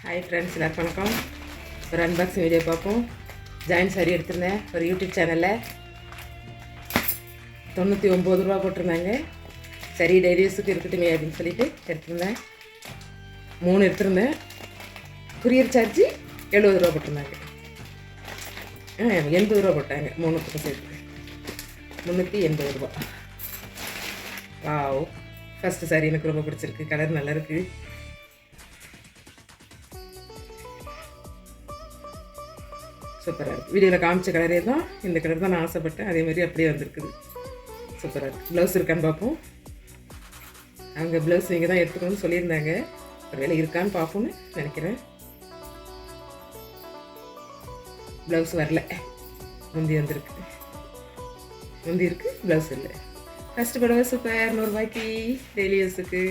Hi friends, எல்லாருக்கும் வணக்கம். ஒரு அன்பாக்சிங் வீடியோ பார்ப்போம். ஜாயின் சாரி எடுத்திருந்தேன் ஒரு யூடியூப் சேனலில். 99 ரூபா போட்டிருந்தாங்க. சரி டெய்லி யூஸுக்கு இருக்கட்டுமே அப்படின்னு சொல்லிட்டு எடுத்திருந்தேன். 3 எடுத்திருந்தேன். குரியர் சார்ஜி 70 ரூபா போட்டிருந்தாங்க. 80 ரூபா போட்டாங்க 3த்துக்கும் சேர்த்து 380 ரூபா. வாவ், ஃபஸ்ட்டு சாரி எனக்கு ரொம்ப பிடிச்சிருக்கு. கலர் நல்லா இருக்குது. சூப்பராக இருக்குது. வீடியோவில் காமிச்ச கலரே தான், இந்த கலர் தான் நான் ஆசைப்பட்டேன். அதே மாதிரி அப்படியே வந்திருக்குது. சூப்பராக இருக்குது. ப்ளவுஸ் இருக்கான்னு பார்ப்போம். அவங்க ப்ளவுஸ் நீங்கள் தான் எடுத்துக்கணும்னு சொல்லியிருந்தாங்க. ஒரு வேலை இருக்கான்னு பார்ப்போம்னு நினைக்கிறேன். ப்ளவுஸ் வரல, முந்தி வந்திருக்கு. முந்தி இருக்குது, ப்ளவுஸ் இல்லை. ஃபஸ்ட்டு புடவை சூப்பர், 100 ரூபாய்க்கு டெய்லி யூஸுக்கு.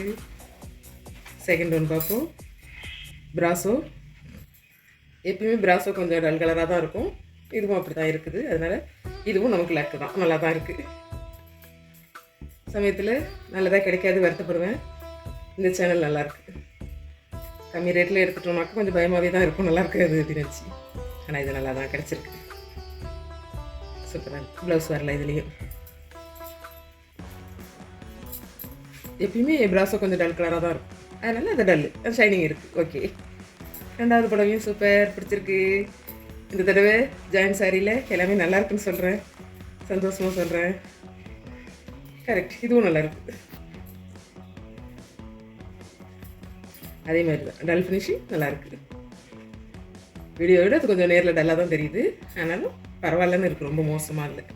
செகண்ட் ஒன்று பார்ப்போம். பிராசோ. எப்பயுமே பிராசோ கொஞ்சம் டல் கலராக தான் இருக்கும். இதுவும் அப்படி தான் இருக்குது. அதனால் இதுவும் நமக்கு லக்கு தான், நல்லா தான் இருக்குது. சமயத்தில் நல்லதாக கிடைக்காது, வருத்தப்படுவேன். இந்த சேனல் நல்லாயிருக்கு. கம்மி ரேட்டில் எடுத்துட்டோம்னாக்கா கொஞ்சம் பயமாகவே தான் இருக்கும், நல்லா இருக்காது அப்படின்னு நினச்சி. ஆனால் இது நல்லா தான் கிடச்சிருக்கு. சூப்பராக இருக்குது. ப்ளவுஸ் வரல இதுலேயும். எப்பயுமே பிராசோ கொஞ்சம் டல் கலராக தான் இருக்கும். அதனால் அது டல், அது ஷைனிங் இருக்குது. ஓகே. ரெண்டாவது புடவையும் சூப்பர், பிடிச்சிருக்கு. இந்த தடவை ஜாயின் சாரியில் எல்லாமே நல்லா இருக்குன்னு சொல்கிறேன். சந்தோஷமாக சொல்கிறேன். கரெக்ட், இதுவும் நல்லா இருக்குது. அதே மாதிரி தான் டல் ஃபினிஷிங் நல்லா இருக்குது. வீடியோவோட அது கொஞ்சம் நேரில் டல்லாக தான் தெரியுது. ஆனாலும் பரவாயில்லன்னு இருக்குது, ரொம்ப மோசமாக இல்லை.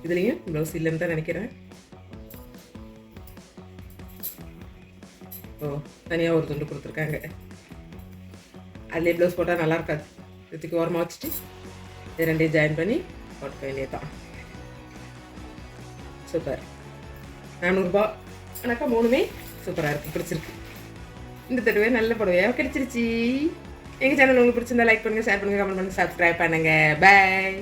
இதுலேயும் ப்ளவுஸ் இல்லைன்னு தான் நினைக்கிறேன். ஓ, தனியாக ஒரு துண்டு கொடுத்துருக்காங்க. அதிலே ப்ளவுஸ் போட்டால் நல்லா இருக்காது. இதுக்கு ஓரமாக வச்சுட்டு இது ரெண்டையும் ஜாயின் பண்ணி போட்டுக்க வேண்டியது தான். சூப்பர். 400 ரூபா. ஆனாக்கா 3மே சூப்பராக இருக்குது, பிடிச்சிருக்கு. இந்த தடவை நல்ல புடவையாக கிடைச்சிருச்சு. எங்கள் சேனல் உங்களுக்கு பிடிச்சிருந்தா லைக் பண்ணுங்கள், ஷேர் பண்ணுங்கள், கமெண்ட் பண்ணுங்கள், சப்ஸ்கிரைப் பண்ணுங்கள். பாய்.